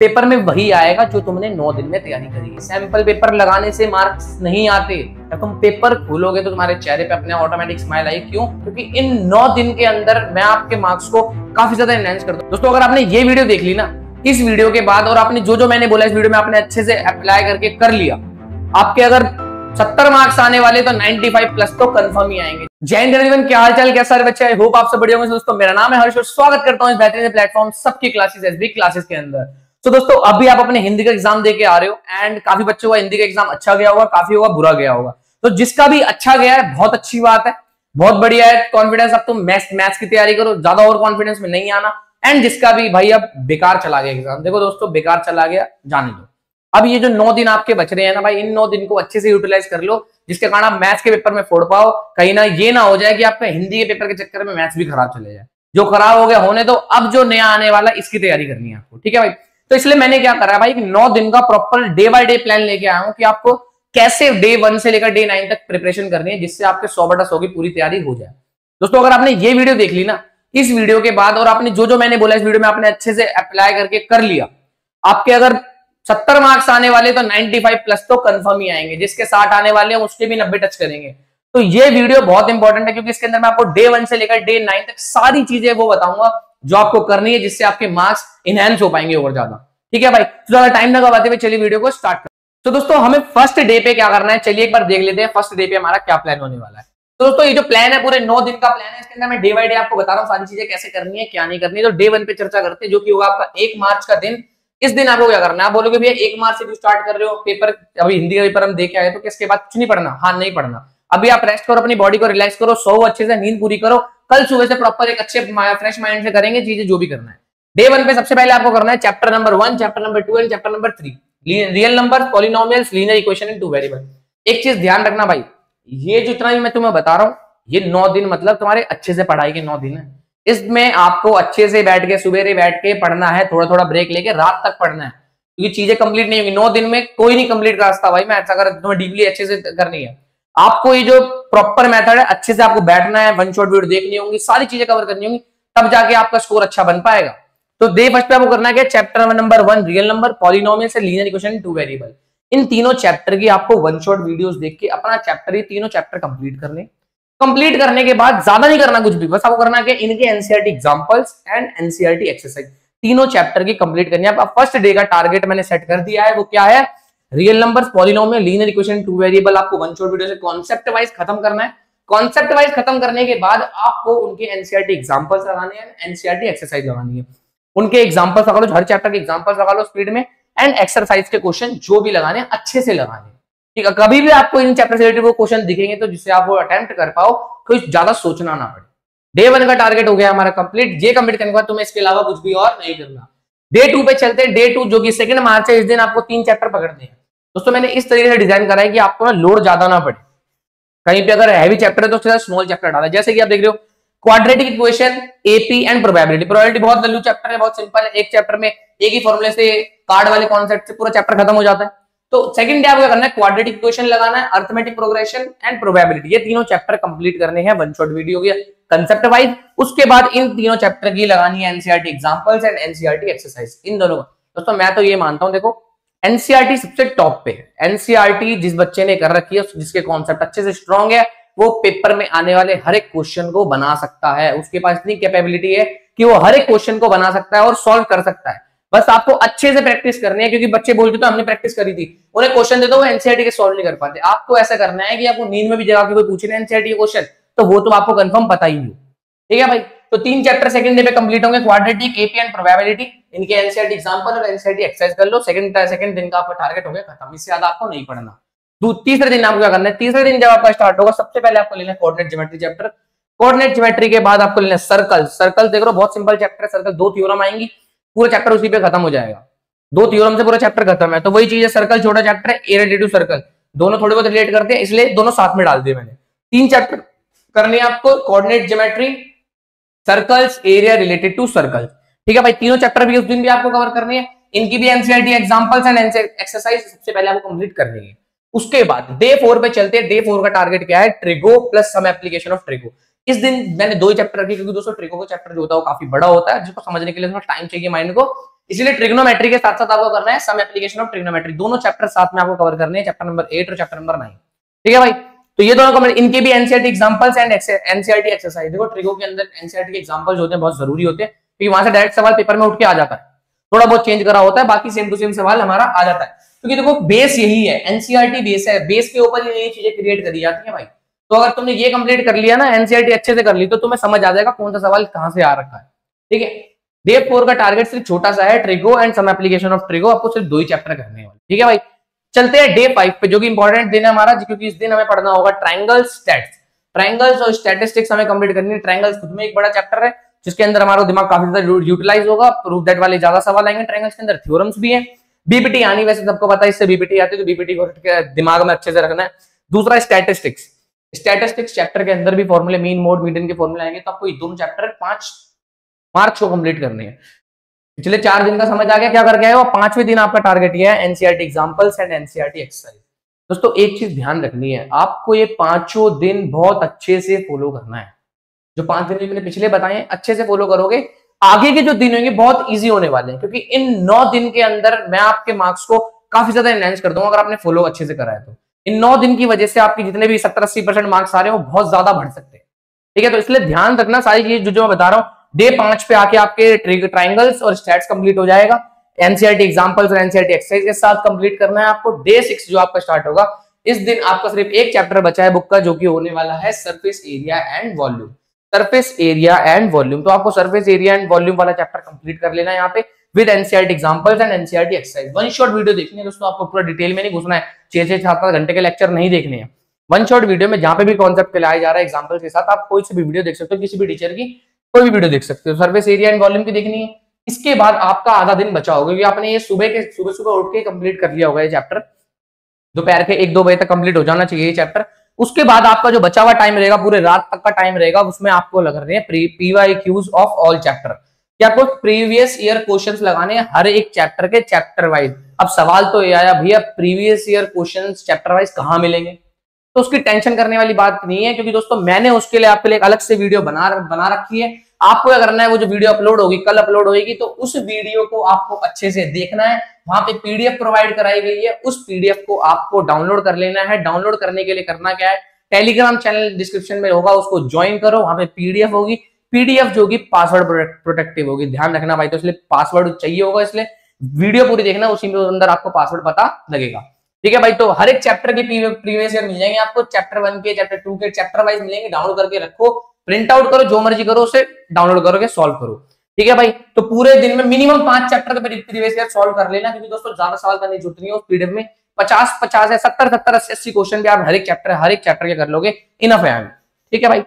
Paper में वही आएगा जो तुमने 9 दिन में तैयारी करी है। सैंपल पेपर लगाने से मार्क्स नहीं आते। जब तुम पेपर खोलोगे तो तुम्हारे चेहरे पे अपने ऑटोमेटिक स्माइल आई। क्यों? क्योंकि इन 9 दिन के अंदर मैं आपके मार्क्स को काफी ज्यादा एनहांस कर दूं। दोस्तों, अगर आपने ये वीडियो देख ली ना, इस वीडियो के बाद, और आपने जो मैंने बोला इस वीडियो में आपने अच्छे से अप्लाई करके कर लिया, आपके अगर 70 मार्क्स आने वाले तो 95 प्लस तो कंफर्म ही आएंगे। जय हिंद एवरीवन, क्या हाल चाल, कैसा है बच्चे? आई होप आप सब बढ़िया होंगे। दोस्तों, मेरा नाम है हर्ष और स्वागत करता हूं इस बेहतरीन प्लेटफॉर्म सबकी क्लासेस एसबी क्लासेस के अंदर। तो दोस्तों, अभी आप अपने हिंदी का एग्जाम देके आ रहे हो एंड काफी बच्चों का हिंदी का एग्जाम अच्छा गया होगा, काफी होगा बुरा गया होगा। तो जिसका भी अच्छा गया है बहुत अच्छी बात है, बहुत बढ़िया है। कॉन्फिडेंस, अब तुम मैथ्स की तैयारी करो, ज्यादा और कॉन्फिडेंस में नहीं आना। एंड जिसका भी भाई अब बेकार चला गया एग्जाम, देखो दोस्तों, बेकार चला गया जाने दो। अब ये जो 9 दिन आपके बच रहे हैं ना भाई, इन 9 दिन को अच्छे से यूटिलाइज कर लो, जिसके कारण आप मैथ्स के पेपर में फोड़ पाओ। कहीं ना ये ना हो जाए कि आपका हिंदी के पेपर के चक्कर में मैथ्स भी खराब चले जाए। जो खराब हो गया होने दो, अब जो नया आने वाला इसकी तैयारी करनी है आपको, ठीक है भाई। तो इसलिए मैंने क्या करा है भाई, 9 दिन का proper day by day plan लेके आया हूं कि आपको कैसे डे 1 से लेकर डे 9 तक प्रिपरेशन करनी है, जिससे आपके 100/100 की पूरी तैयारी हो जाए। दोस्तों, अगर आपने ये वीडियो देख ली ना, इस वीडियो के बाद, और आपने जो मैंने बोला इस वीडियो में आपने अच्छे से अप्लाई करके कर लिया, आपके अगर 70 मार्क्स आने वाले तो 95 प्लस तो कंफर्म ही आएंगे। जिसके 60 आने वाले हैं उसके भी 90 टच करेंगे। तो ये वीडियो बहुत इंपॉर्टेंट है, क्योंकि इसके अंदर मैं आपको डे 1 से लेकर डे 9 तक सारी चीजें वो बताऊंगा जो आपको करनी है, जिससे आपके मार्क्स इनहेंस हो पाएंगे और ज्यादा। ठीक है भाई, तो ज्यादा टाइम ना गवाते हुए चलिए वीडियो को स्टार्ट करें। तो दोस्तों, हमें फर्स्ट डे पे क्या करना है, चलिए एक बार देख लेते हैं फर्स्ट डे पे हमारा क्या प्लान होने वाला है। तो दोस्तों, ये जो प्लान है पूरे 9 दिन का प्लान है, इसके अंदर मैं डे बाय डे आपको बता रहा हूँ सारी चीजें कैसे करनी है, क्या नहीं करनी है। तो डे 1 पे चर्चा करते हैं, जो कि होगा आपका 1 मार्च का दिन। इस दिन आपको क्या करना है, आप बोलोगे भैया 1 मार्च से क्यों स्टार्ट कर रहे हो पेपर, अभी हिंदी का पेपर हम देके आए तो इसके बाद कुछ नहीं पढ़ना? हाँ, नहीं पढ़ना। अभी आप रेस्ट करो, अपनी बॉडी को रिलैक्स करो, सो अच्छे से, नींद पूरी करो। कल सुबह से प्रॉपर एक अच्छे फ्रेश माइंड से करेंगे चीजें जो भी करना है। डे 1 पे सबसे पहले आपको करना है chapter number 1, chapter number 2 and chapter number 3, real number, polynomials, linear equation in 2 variable. एक चीज ध्यान रखना भाई, ये जितना भी मैं तुम्हें बता रहा हूँ, ये 9 दिन मतलब तुम्हारे अच्छे से पढ़ाई के 9 दिन है। इसमें आपको अच्छे से बैठ के, सुबह बैठ के पढ़ना है, थोड़ा थोड़ा ब्रेक लेके रात तक पढ़ना है, क्योंकि चीजें कंप्लीट नहीं होगी 9 दिन में। कोई नहीं कंप्लीट कर सकता भाई मैथ्स, अगर तुम्हें डीपली अच्छे से करनी है। आपको ये जो प्रॉपर मेथड है, अच्छे से आपको बैठना है, वन शॉट वीडियो देखनी होंगी, सारी चीजें कवर करनी होंगी, तब जाके आपका स्कोर अच्छा बन पाएगा। तो डे फर्स्ट पे आपको करना है chapter number 1, real number, polynomials and linear equation in 2 variable. इन तीनों चैप्टर की आपको वन शॉट वीडियोस देख के अपना चैप्टर, ये तीनों चैप्टर कंप्लीट करने। कंप्लीट करने के बाद ज्यादा नहीं करना कुछ भी, बस आपको करना है इनके NCERT examples and NCERT exercise, तीनों चैप्टर की कंप्लीट करनी है। अब फर्स्ट डे का टारगेट मैंने सेट कर दिया है, वो क्या है? Real numbers, polynomial, linear equation 2 variable आपको वन शॉट वीडियो से कॉन्सेप्ट वाइज खत्म करना है। कॉन्सेप्ट वाइज खत्म करने के बाद आपको उनके एनसीईआरटी एग्जांपल्स लगाने हैं, एनसीईआरटी एक्सरसाइज लगानी है। उनके एग्जांपल्स लगा लो, हर चैप्टर के एग्जांपल्स लगा लो स्पीड में, एंड एक्सरसाइज के क्वेश्चन जो भी लगाने हैं अच्छे से लगाने। ठीक है, कभी भी आपको इन चैप्टर से रिलेटेड वो क्वेश्चन दिखेंगे तो जिससे आप वो अटेम्प्ट कर पाओ, कुछ ज्यादा सोचना ना पड़े। डे 1 का टारगेट हो गया हमारा कंप्लीट। ये कंप्लीट करने के बाद तुम्हें इसके अलावा कुछ भी और नहीं करना। डे 2 पे चलते हैं। डे 2 जो कि 2 मार्च है, इस दिन आपको 3 चैप्टर पकड़ने हैं। दोस्तों, मैंने इस तरीके से डिजाइन करा है कि आपको ना लोड ज्यादा ना पड़े। कहीं पे अगर हैवी चैप्टर है तो स्मॉल चैप्टर डाला, जैसे कि आप देख रहे हो quadratic equation, AP and probability. Probability बहुत लल्लू चैप्टर है, बहुत सिंपल है। एक चैप्टर में एक ही फॉर्मूले से, कार्ड वाले कॉन्सेप्ट से पूरा चैप्टर खत्म हो जाता है। तो सेकंड डे आपको क्या करना है, क्वाड्रेटिक इक्वेशन लगाना है, अरिथमेटिक प्रोग्रेशन एंड प्रोबेबिलिटी, ये तीनों चैप्टर कंप्लीट करने हैं वन शॉट वीडियो के कंसेप्ट वाइज। उसके बाद इन तीनों चैप्टर की लगानी है NCERT examples and NCERT exercise, इन दोनों। दोस्तों, मैं तो ये मानता हूं, देखो एनसीईआरटी सबसे टॉप पे है। एनसीईआरटी जिस बच्चे ने कर रखी है, जिसके कॉन्सेप्ट अच्छे से स्ट्रांग है, वो पेपर में आने वाले हर एक क्वेश्चन को बना सकता है। उसके पास इतनी कैपेबिलिटी है कि वो हर एक क्वेश्चन को बना सकता है और सॉल्व कर सकता है। बस आपको अच्छे से प्रैक्टिस करनी है, क्योंकि बच्चे बोलते तो हमने प्रैक्टिस करी थी, उन्हें क्वेश्चन दे दो वो एनसीईआरटी के सॉल्व नहीं कर पाते। आपको ऐसा करना है कि आपको नींद में भी जगह के कोई पूछे ना एनसीईआरटी क्वेश्चन, तो वो तो आपको कंफर्म पता ही हो। ठीक है भाई, तो 3 चैप्टर सेकंड डे पे कंप्लीट होंगे, क्वाड्रेटिक, एपी एंड प्रोबेबिलिटी। इनके एनसीईआरटी एग्जांपल और एनसीईआरटी एक्सरसाइज कर लो। सेकंड दिन का आपका टारगेट हो गया खत्म, इससे ज्यादा आपको नहीं पढ़ना। तीसरे दिन आपको क्या करना है, तीसरे दिन जब आपका स्टार्ट होगा, सबसे पहले आपको लेना है coordinate geometry chapter. Coordinate geometry के बाद आपको लेना है सर्कल। सर्कल देख लो, बहुत सिंपल चैप्टर है। सर्कल 2 थ्योरम आएंगी, पूरा चैप्टर उसी पे खत्म हो जाएगा। 2 थ्योरम से पूरा चैप्टर खत्म है। तो वही चीज है, सर्कल छोटा चैप्टर है, एरिया रिलेटिव सर्कल, दोनों थोड़े बहुत रिलेट करते हैं, इसलिए दोनों साथ में डाल दिए मैंने। 3 चैप्टर करने हैं आपको, coordinate geometry, circles, area related to circle. ठीक है भाई, तीनों चैप्टर भी उस दिन भी आपको कवर करने हैं। इनकी भी एनसीईआरटी एग्जांपल्स एंड एक्सरसाइज सबसे पहले आपको कंप्लीट करनी है। उसके बाद डे 4 पे चलते हैं। डे 4 का टारगेट क्या है, trigo plus some application of trigo. इस दिन मैंने 2 ही चैप्टर रखे, क्योंकि दोस्तों ट्रिगो का चैप्टर जो होता है वो काफी बड़ा होता है, जिसको समझने के लिए थोड़ा टाइम चाहिए माइंड को। इसलिए ट्रिग्नोमेट्री के साथ साथ आपको करना है सम एप्लीकेशन ऑफ ट्रिग्नोमेट्री, दोनों चैप्टर साथ में आपको कवर करने हैं, चैप्टर नंबर 8 और चैप्टर नंबर 9। ठीक है भाई, तो ये दोनों कमेंट, इनके भी NCERT examples and NCERT exercise. देखो ट्रिगो के अंदर एनसीईआरटी के एग्जांपल्स होते हैं, बहुत जरूरी होते हैं, क्योंकि वहां से डायरेक्ट सवाल पेपर में उठ के आ जाता है, थोड़ा बहुत चेंज करा होता है, बाकी सेम टू सेम सवाल हमारा आ जाता है, क्योंकि देखो बेस यही है, एनसीईआरटी बेस है, बेस के ऊपर ये नई चीजें क्रिएट करी जाती है भाई। तो अगर तुमने ये कंप्लीट कर लिया ना, एनसीईआरटी अच्छे से कर ली, तो तुम्हें समझ आ जाएगा कौन सा सवाल कहां से आ रखा है। ठीक है, डे 4 का टारगेट सिर्फ छोटा सा है, trigo and some application of trigo, आपको सिर्फ 2 ही चैप्टर करने हैं। ठीक है भाई, चलते हैं डे 5 पे, जो कि इंपॉर्टेंट दिन है हमारा, क्योंकि इस दिन हमें पढ़ना होगा ट्रायंगल्स, स्टैट्स। ट्रायंगल्स और स्टैटिस्टिक्स हमें कंप्लीट करनी है। ट्रायंगल्स खुद में एक बड़ा चैप्टर है, जिसके अंदर हमारा दिमाग काफी ज्यादा यूटिलाइज होगा, प्रूफ दैट वाले ज्यादा सवाल आएंगे। ट्रायंगल्स के अंदर थ्योरम्स भी हैं, बीपीटी आनी, वैसे सबको पता है इससे बीपीटी आती है, तो बीपीटी को दिमाग में अच्छे से रखना है। दूसरा स्टैटिस्टिक्स, स्टैटिस्टिक्स चैप्टर के अंदर भी फॉर्मूले, मीन मोड मीडियन के फॉर्मूले आएंगे, तो आपको ये दोनों चैप्टर 5 मार्च को कंप्लीट करने हैं। पिछले 4 दिन का समझ आ गया क्या करके आए हो। 5वें दिन आपका टारगेट ये है NCERT examples and NCERT exercise. दोस्तों एक चीज ध्यान रखनी है, आपको ये 5 दिन बहुत अच्छे से फॉलो करना है। जो 5 दिन मैंने पिछले बताए अच्छे से फॉलो करोगे, आगे के जो दिन होंगे बहुत इजी होने वाले हैं, क्योंकि इन 9 दिन के अंदर मैं आपके मार्क्स को काफी ज्यादा एनहांस कर दूंगा अगर आपने फॉलो अच्छे से करा है तो। इन 9 दिन की वजह से आपके जितने भी 70-80% मार्क्स आ रहे हैं वो बहुत ज्यादा बढ़ सकते हैं। ठीक है, तो इसलिए ध्यान रखना सारी चीज जो मैं बता रहा हूँ। डे 5 पे आके आपके ट्रायंगल्स और स्टैट्स कंप्लीट हो जाएगा, एनसीईआरटी एग्जांपल्स और एनसीईआरटी एक्सरसाइज के साथ कंप्लीट करना है आपको। डे 6 जो आपका स्टार्ट होगा, इस दिन आपका सिर्फ एक चैप्टर बचा है बुक का, जो कि होने वाला है surface area and volume. Surface area and volume, तो आपको सरफेस एरिया एंड वॉल्यूम वाला चैप्टर कंप्लीट कर लेना है यहाँ पे with NCERT examples and NCERT exercise. One shot video देखनी है दोस्तों, आपको पूरा डिटेल में नहीं घुसना है, 6-7 घंटे के लेक्चर नहीं देखने हैं। वन शॉट वीडियो में जहां पे भी कॉन्सेप्ट लाया जा रहा है एग्जांपल के साथ, आप कोई सी भी वीडियो देख सकते हो, किसी भी टीचर की कोई भी वीडियो देख सकते हो, सर्फेस एरिया एंड वॉल्यूम की देखनी है। इसके बाद आपका आधा दिन बचा होगा, क्योंकि आपने ये सुबह उठ के कंप्लीट कर लिया होगा ये चैप्टर, दोपहर के 1-2 बजे तक कंप्लीट हो जाना चाहिए ये चैप्टर। उसके बाद आपका जो बचा हुआ टाइम रहेगा, पूरे रात तक का टाइम रहेगा, उसमें आपको लग रहे हैं पीवाईक्यूज ऑफ ऑल चैप्टर, कि आपको प्रीवियस ईयर क्वेश्चंस लगाने हैं हर एक चैप्टर के चैप्टर वाइज। अब सवाल तो ये आया भैया previous year questions chapter wise कहां मिलेंगे, तो उसकी टेंशन करने वाली बात नहीं है, क्योंकि दोस्तों मैंने उसके लिए आपके लिए एक अलग से वीडियो बना रखी है। आपको क्या करना है, वो जो वीडियो अपलोड होगी, कल अपलोड होगी, तो उस वीडियो को आपको अच्छे से देखना है। वहां पे पीडीएफ प्रोवाइड कराई गई है, उस पीडीएफ को आपको डाउनलोड कर लेना है। डाउनलोड करने के लिए करना क्या है, टेलीग्राम चैनल डिस्क्रिप्शन में होगा, उसको ज्वाइन करो, वहां पे पीडीएफ होगी, पीडीएफ जो कि पासवर्ड प्रोटेक्टिव होगी, ध्यान रखना भाई, तो इसलिए पासवर्ड चाहिए होगा, इसलिए वीडियो पूरी देखना, उसी में अंदर आपको पासवर्ड पता लगेगा। ठीक है भाई, तो हर एक चैप्टर के प्रीवियस ईयर मिल जाएंगे आपको, चैप्टर 1 के, चैप्टर 2 के, चैप्टर वाइज मिलेंगे। डाउनलोड करके रखो, प्रिंट आउट करो, जो मर्जी करो, उसे डाउनलोड करोगे, सॉल्व करो। ठीक है भाई, तो पूरे दिन में मिनिमम 5 चैप्टर का प्रीवियस ईयर सॉल्व कर लेना, क्योंकि दोस्तों ज्यादा सवाल करने की जरूरत नहीं है उस पीडीएफ में। 50 है, 70, 80 क्वेश्चन भी आप हर एक चैप्टर के कर लोगे, इनफ है। ठीक है भाई,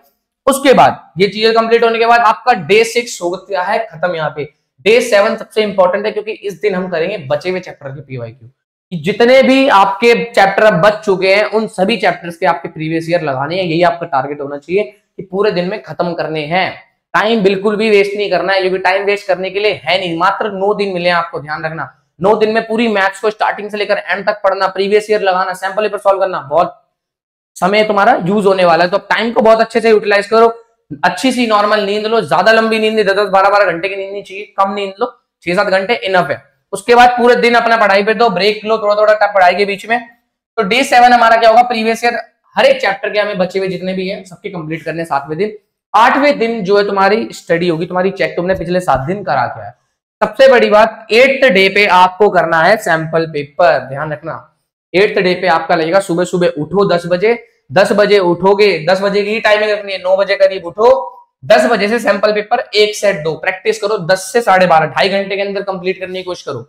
उसके बाद ये चीजें कंप्लीट होने के बाद आपका डे 6 हो गया है खत्म। यहाँ पे डे 7 सबसे इंपॉर्टेंट है, क्योंकि इस दिन हम करेंगे बचे हुए चैप्टर के पीवाईक्यू। जितने भी आपके चैप्टर अब बच चुके हैं, उन सभी चैप्टर्स के आपके प्रीवियस ईयर लगाने हैं, यही आपका टारगेट होना चाहिए कि पूरे दिन में खत्म करने हैं। टाइम बिल्कुल भी वेस्ट नहीं करना है, क्योंकि टाइम वेस्ट करने के लिए है नहीं। मात्र 9 दिन मिले हैं आपको, ध्यान रखना। 9 दिन में पूरी मैथ्स को स्टार्टिंग से लेकर एंड तक पढ़ना, प्रीवियस ईयर लगाना, सैंपल पेपर सॉल्व करना, बहुत समय तुम्हारा यूज होने वाला है। तो टाइम को बहुत अच्छे से यूटिलाइज करो, अच्छी सी नॉर्मल नींद लो, ज्यादा लंबी नींद नहीं, 10-12 घंटे की नींद नहीं चाहिए, कम नींद लो, 6-7 घंटे इनफ है। उसके बाद पूरे दिन अपना पढ़ाई पे दो, ब्रेक लो थोड़ा पढ़ाई के बीच में। तो डे 7 हमारा क्या होगा, प्रीवियस ईयर हर एक चैप्टर के हमें बचे हुए जितने भी हैं सबके कंप्लीट करने। 7वें दिन, 8वें दिन जो है तुम्हारी स्टडी होगी, तुम्हारी चेक तुमने पिछले 7 दिन करा क्या है। सबसे बड़ी बात, 8th डे पे आपको करना है सैंपल पेपर, ध्यान रखना। 8th डे पे आपका लगेगा सुबह उठो 10 बजे, 10 बजे उठोगे, 10 बजे की टाइमिंग रखनी है, 9 बजे करीब उठो, 10 बजे से सैंपल पेपर 1 सेट 2 प्रैक्टिस करो, 10 से 12:30, 2.5 घंटे के अंदर कंप्लीट करने की कोशिश करो।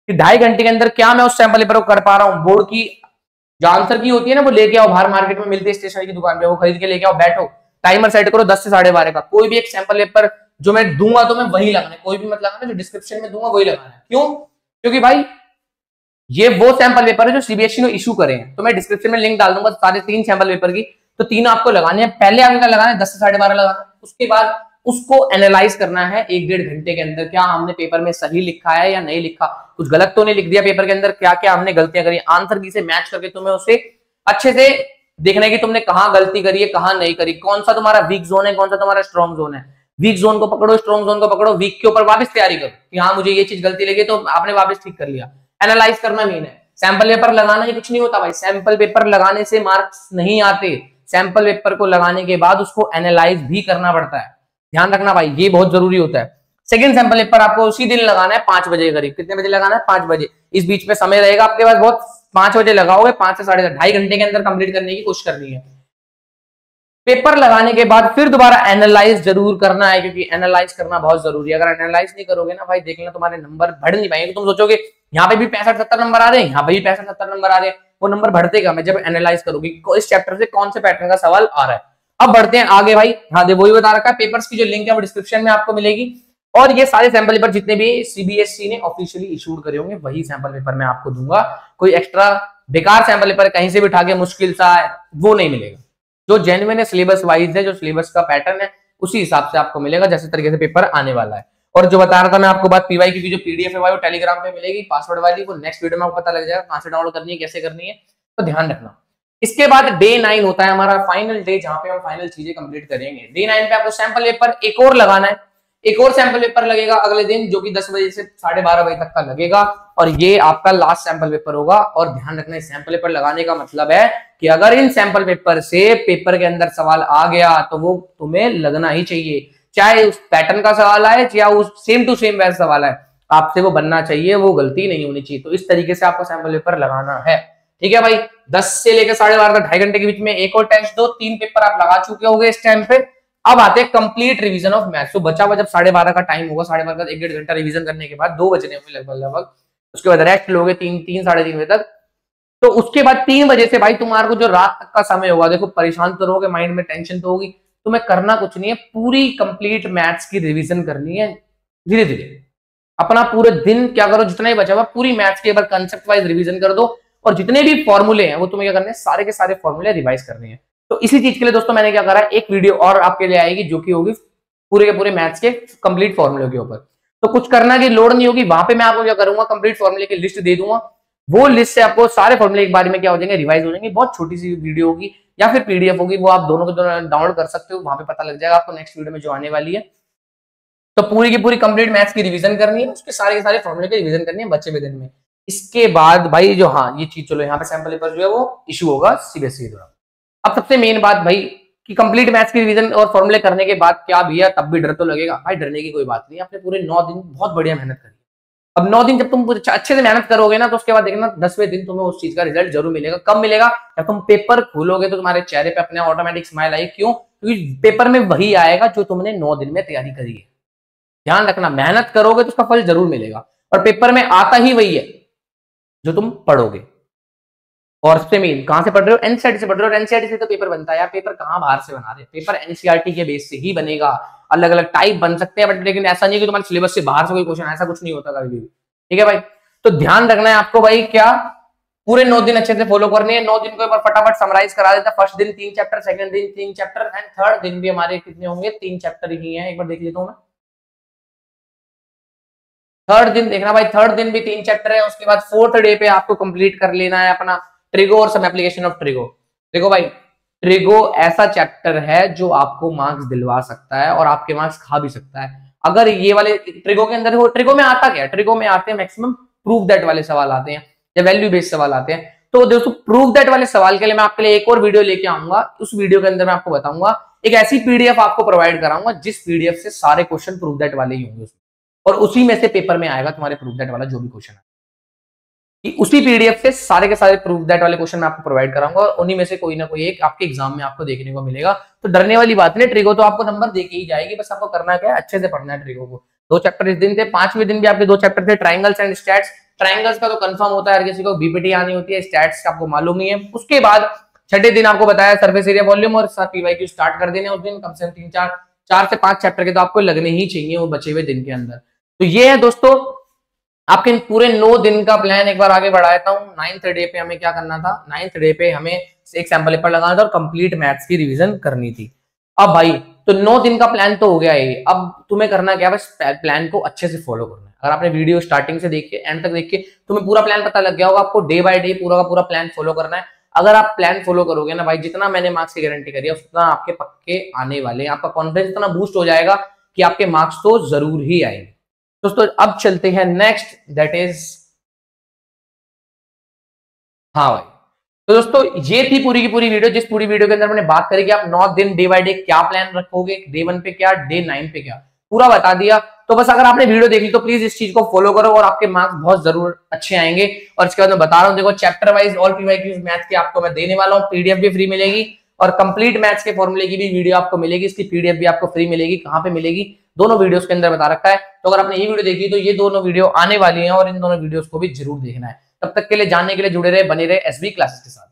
कि 2.5 घंटे के अंदर क्या मैं उस सैंपल पेपर को कर पा रहा हूँ। बोर्ड की जो आंसर की होती है ना, वो लेके आओ, बाहर मार्केट में मिलती है स्टेशनरी की दुकान पे, वो खरीद के लेके आओ, बैठो, टाइमर सेट करो 10 से 12:30 का। कोई भी एक सैंपल पेपर जो मैं दूंगा तो मैं वही लगाना है, कोई भी मत लगाना, जो डिस्क्रिप्शन में दूंगा वही लगाना है। क्यों? क्योंकि भाई ये वो सैंपल पेपर है जो सीबीएसई ने इशू करे हैं, तो मैं डिस्क्रिप्शन में लिंक डाल दूंगा सारे 3 सैंपल पेपर की, तो 3 आपको लगाने हैं। पहले आपका लगाना है 10 से 12:30 लगाना, उसके बाद उसको एनालाइज करना है 1-1.5 घंटे के अंदर, क्या हमने पेपर में सही लिखा है या नहीं लिखा, कुछ गलत तो नहीं लिख दिया पेपर के अंदर, क्या क्या हमने गलतियां करी, आंसर की से मैच करके तुम्हें उसे अच्छे से देखना है कि तुमने कहां गलती करी है, कहां नहीं करी, कौन सा तुम्हारा वीक जोन है, कौन सा तुम्हारा स्ट्रॉन्ग जोन है। वीक जोन को पकड़ो, स्ट्रॉन्ग जोन को पकड़ो, वीक के ऊपर वापस तैयारी करो कि हाँ मुझे ये चीज गलती लगी तो आपने वापस ठीक कर लिया। एनालाइज करना मेन है। सैंपल पेपर लगाना ही कुछ नहीं होता भाई, सैंपल पेपर लगाने से मार्क्स नहीं आते, सैंपल पेपर को लगाने के बाद उसको एनालाइज भी करना पड़ता है, ध्यान रखना भाई, ये बहुत जरूरी होता है। सेकंड सैंपल पेपर आपको उसी दिन लगाना है 5 बजे करीब। कितने बजे लगाना है? 5 बजे। इस बीच में समय रहेगा आपके पास बहुत, 5 बजे लगाओगे, 5 से 2.5 घंटे के अंदर कंप्लीट करने की कोशिश करनी है। पेपर लगाने के बाद फिर दोबारा एनालाइज जरूर करना है, क्योंकि एनालाइज करना बहुत जरूरी है। अगर एनालाइज नहीं करोगे ना भाई, देख लेना तुम्हारे नंबर बढ़ नहीं पाएंगे। तुम सोचोगे यहाँ पे भी 65-70 नंबर आ रहे हैं, यहाँ पे भी 65-70 नंबर आ रहे हैं, वो नंबर बढ़ते कम है जब एनालाइज करोगे इस चैप्टर से कौन से पैटर्न का सवाल आ रहा है। अब बढ़ते हैं आगे भाई। हाँ वही बता रखा है, पेपर्स की जो लिंक है वो डिस्क्रिप्शन में आपको मिलेगी, और ये सारे सैंपल पेपर जितने भी सीबीएसई ने ऑफिशियली इशूड करे होंगे वही सैंपल पेपर मैं आपको दूंगा। कोई एक्स्ट्रा बेकार सैंपल पेपर कहीं से भी उठा के मुश्किल सा वो नहीं मिलेगा। जो जेन्युइन है, सिलेबस वाइज है, जो सिलेबस का पैटर्न है उसी हिसाब से आपको मिलेगा, जैसे तरीके से पेपर आने वाला है। और जो बता रहा था मैं आपको बात पीवाई की जो पीडीएफ है वो टेलीग्राम पे मिलेगी पासवर्ड वाली, वो नेक्स्ट वीडियो में आपको पता लग जाएगा कहां से डाउनलोड करनी है, कैसे करनी है, तो ध्यान रखना। इसके बाद डे 9 होता है हमारा फाइनल डे, जहां पे हम फाइनल चीजें कंप्लीट करेंगे। डे 9 पे आपको सैंपल पेपर एक और लगाना है, एक और सैंपल पेपर लगेगा अगले दिन, जो कि 10 बजे से 12:30 बजे तक का लगेगा, और ये आपका लास्ट सैंपल पेपर होगा। और ध्यान रखना, सैंपल पेपर लगाने का मतलब है कि अगर इन सैंपल पेपर से पेपर के अंदर सवाल आ गया तो वो तुम्हें लगना ही चाहिए, चाहे उस पैटर्न का सवाल आए या उस सेम टू सेम वैसा सवाल आए, आपसे वो बनना चाहिए, वो गलती नहीं होनी चाहिए। तो इस तरीके से आपको सैंपल पेपर लगाना है, ठीक है भाई। 10 से लेकर 12:30 तक 2.5 घंटे के बीच में एक और टेस्ट दो, 3 पेपर आप लगा चुके होंगे इस टाइम पे। अब आते हैं कंप्लीट रिवीजन ऑफ मैथ्स। तो बचा हुआ जब 12:30 का टाइम होगा, 12:30 का 1-1.5 घंटा रिवीजन करने के बाद 2 बजने होंगे लगभग, उसके बाद रेस्ट लोगे 3 साढ़े 3 बजे तक। तो उसके बाद 3 बजे से भाई तुम्हारे को जो रात तक का समय होगा, देखो परेशान तो रहोगे, माइंड में टेंशन तो होगी, तुम्हें करना कुछ नहीं है, पूरी कंप्लीट मैथ्स की रिवीजन करनी है। धीरे धीरे अपना पूरे दिन क्या करो, जितना ही बचा हुआ पूरी मैथ्स के बाद कंसेप्ट वाइज रिवीजन कर दो, और जितने भी फॉर्मूले हैं वो तुम्हें क्या करने हैं, सारे के सारे फॉर्मूले रिवाइज करने हैं। तो इसी चीज के लिए दोस्तों मैंने क्या करा, एक वीडियो और आपके लिए आएगी जो कि होगी पूरे के पूरे मैथ्स के कंप्लीट फॉर्मूले के ऊपर। तो कुछ करना की लोड नहीं होगी, वहां पे मैं आपको क्या करूंगा, कंप्लीट फॉर्मूले की लिस्ट दे दूंगा, वो लिस्ट से आपको सारे फॉर्मूले एक बार में क्या हो जाएंगे, रिवाइज हो जाएंगे। बहुत छोटी सी वीडियो होगी या फिर पीडीएफ होगी, वो आप दोनों को डाउनलोड कर सकते हो, वहां पे पता लग जाएगा आपको नेक्स्ट वीडियो में जो आने वाली है। तो पूरी की पूरी कंप्लीट मैथ्स की रिवीजन करनी है, उसके सारे के सारे फॉर्मूले की रिवीजन करनी है बचे हुए दिन में। इसके बाद भाई जो, हाँ ये चीज चलो, यहाँ पे सैंपल पेपर जो है वो इशू होगा सीबीएसई द्वारा। अब सबसे मेन बात भाई कि कंप्लीट मैथ्स की रिवीजन और फॉर्मूले करने के बाद क्या भैया तब भी डर तो लगेगा। भाई डरने की कोई बात नहीं, आपने पूरे 9 दिन बहुत बढ़िया मेहनत करी। अब 9 दिन जब तुम अच्छे से मेहनत करोगे ना, तो उसके बाद देखना 10वें दिन तुम्हें उस चीज का रिजल्ट जरूर मिलेगा। कब मिलेगा? जब तुम पेपर खोलोगे तो तुम्हारे चेहरे पे अपने ऑटोमेटिक स्माइल आएगी। क्यों? क्योंकि पेपर में वही आएगा जो तुमने 9 दिन में तैयारी करी है। ध्यान रखना, मेहनत करोगे तो उसका फल जरूर मिलेगा, और पेपर में आता ही वही है जो तुम पढ़ोगे। और सबसे मेन कहां से पढ़ रहे हो? एनसीईआरटी से पढ़ रहे हो। एनसीईआरटी से तो पेपर बनता है यार, पेपर कहां बाहर से बना रहे हैं, पेपर एनसीईआरटी के बेस से ही बनेगा। अलग अलग टाइप बन सकते हैं बट लेकिन ऐसा नहीं कि तुम्हारे सिलेबस से बाहर से कोई क्वेश्चन, ऐसा कुछ नहीं होता कभी भी, ठीक है भाई। तो ध्यान रखना है आपको भाई, क्या पूरे 9 दिन अच्छे से फॉलो करने हैं। 9 दिन को एक बार फटाफट समराइज करा देता। फर्स्ट दिन 3 चैप्टर, सेकंड दिन 3 चैप्टर, एंड थर्ड दिन भी हमारे कितने होंगे? 3 चैप्टर ही हैं। एक बार देख लेता हूं मैं, थर्ड दिन देखना भाई, थर्ड दिन भी 3 चैप्टर है। उसके बाद फोर्थ डे पे आपको कंप्लीट कर लेना है अपना ट्रिगो और सम एप्लीकेशन ऑफ ट्रिगो। देखो भाई, ट्रिगो ऐसा चैप्टर है जो आपको मार्क्स दिलवा सकता है और आपके मार्क्स खा भी सकता है। अगर ये वाले ट्रिगो के अंदर हो, ट्रिगो में आता क्या है? ट्रिगो में आते हैं मैक्सिमम प्रूव दैट वाले सवाल आते हैं या वैल्यू बेस्ड सवाल आते हैं। तो दोस्तों प्रूव दैट वाले सवाल के लिए मैं आपके लिए एक और वीडियो लेके आऊंगा। उस वीडियो के अंदर मैं आपको बताऊंगा, एक ऐसी पीडीएफ आपको प्रोवाइड कराऊंगा जिस पीडीएफ से सारे क्वेश्चन प्रूव दैट वाले ही होंगे, और उसी में से पेपर में आएगा तुम्हारे प्रूव दैट वाला जो भी क्वेश्चन है, कि उसी पीडीएफ से सारे के सारे प्रूव दैट वाले क्वेश्चन मैं आपको प्रोवाइड कराऊंगा, और उन्हीं में से कोई ना कोई एक आपके एग्जाम में आपको देखने को मिलेगा। तो डरने वाली बात नहीं, ट्रिगो तो आपको नंबर देके ही जाएगी, बस आपको करना क्या है, अच्छे से पढ़ना है ट्रिगो को। 2 चैप्टर इस दिन थे, 5वें दिन भी आपके 2 चैप्टर थे, ट्राइंगल्स एंड स्टैट्स। ट्राइंगल्स का तो कंफर्म होता है हर किसी को, बीपीटी आनी होती है, स्टैट्स आपको मालूम ही है। उसके बाद छठे दिन आपको बताया सरफेस एरिया वॉल्यूम और पीवाईक्यू स्टार्ट कर देने उस दिन। कम से कम 4 से 5 चैप्टर के तो आपको लगने ही चाहिए वो बचे हुए दिन के अंदर। तो ये है दोस्तों आपके पूरे 9 दिन का प्लान। एक बार आगे बढ़ाता हूँ। 9th डे पे हमें क्या करना था? 9th डे पे हमें एक सैंपल पेपर लगाना था और कंप्लीट मैथ्स की रिवीजन करनी थी। अब भाई तो 9 दिन का प्लान तो हो गया है, अब तुम्हें करना क्या है? बस प्लान को अच्छे से फॉलो करना है। अगर आपने वीडियो स्टार्टिंग से देख के एंड तक देख के तुम्हें पूरा प्लान पता लग गया होगा, आपको डे बाय डे पूरा का पूरा प्लान फॉलो करना है। अगर आप प्लान फॉलो करोगे ना भाई, जितना मैंने मार्क्स की गारंटी करी है उतना आपके पक्के आने वाले हैं। आपका कॉन्फिडेंस इतना बूस्ट हो जाएगा कि आपके मार्क्स तो जरूर ही आएंगे। दोस्तों अब चलते हैं नेक्स्ट, दैट इज, हाँ भाई, तो दोस्तों ये थी पूरी की पूरी वीडियो, जिस पूरी वीडियो के अंदर मैंने बात करी कि आप 9 दिन डे बाय डे क्या प्लान रखोगे, डे 1 पे क्या, डे 9 पे क्या, पूरा बता दिया। तो बस अगर आपने वीडियो देखी तो प्लीज इस चीज को फॉलो करो और आपके मार्क्स बहुत जरूर अच्छे आएंगे। और इसके बाद मैं बता रहा हूँ, देखो chapter wise all PYQs maths की आपको मैं देने वाला हूँ, पीडीएफ भी फ्री मिलेगी और कंप्लीट मैथ्स के फॉर्मूले की भी वीडियो आपको मिलेगी, इसकी पीडीएफ भी आपको फ्री मिलेगी। कहाँ पे मिलेगी, दोनों वीडियोस के अंदर बता रखा है। तो अगर आपने ये वीडियो देखी तो ये दोनों वीडियो आने वाली है और इन दोनों वीडियोस को भी जरूर देखना है। तब तक के लिए जानने के लिए जुड़े रहे, बने रहे एसबी क्लासेस के साथ।